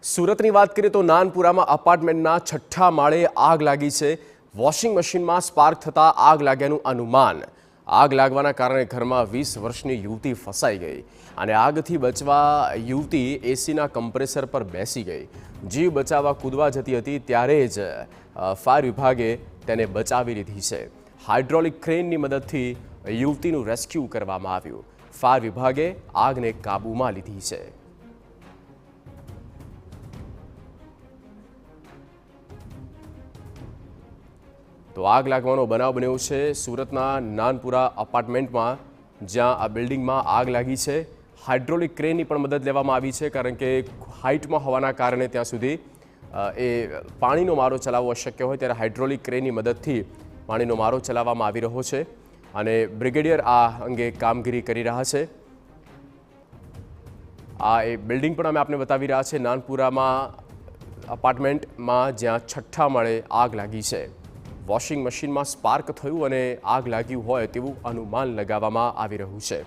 સુરતની વાત કરીએ તો નાનપુરામાં અપાર્ટમેન્ટના 6ઠ્ઠા માળે આગ લાગી છે। વોશિંગ મશીનમાં સ્પાર્ક થતાં આગ લાગ્યાનું અનુમાન। આગ લાગવાના કારણે ઘરમાં 20 વર્ષની યુવતી ફસાઈ ગઈ અને આગથી બચવા યુવતી એસીના કમ્પ્રેસર પર બેસી ગઈ। જીવ બચાવવા કૂદવા જતી હતી ત્યારે જ ફાયર વિભાગે તેને બચાવી લીધી છે। હાઇડ્રોલિક ક્રેનની મદદથી યુવતીનું રેસ્ક્યુ કરવામાં આવ્યું। ફાયર વિભાગે આગને કાબૂમાં લીધી છે। તો આગ લાગવાનો બનાવ બન્યો છે સુરતના નાનપુરા અપાર્ટમેન્ટમાં, જ્યાં આ બિલ્ડિંગમાં આગ લાગી છે। હાઇડ્રોલિક ક્રેનની પણ મદદ લેવામાં આવી છે, કારણ કે હાઇટમાં હોવાના કારણે ત્યાં સુધી એ પાણીનો મારો ચલાવવો અશક્ય હોય, ત્યારે હાઇડ્રોલિક ક્રેનની મદદથી પાણીનો મારો ચલાવવામાં આવી રહ્યો છે અને બ્રિગેડિયર આ અંગે કામગીરી કરી રહ્યા છે। આ એ બિલ્ડિંગ પણ અમે આપને બતાવી રહ્યા છે નાનપુરામાં અપાર્ટમેન્ટમાં, જ્યાં 6ઠ્ઠા માળે આગ લાગી છે। વોશિંગ મશીનમાં સ્પાર્ક થયું અને આગ લાગ્યું હોય તેવું અનુમાન લગાવવામાં આવી રહ્યું છે।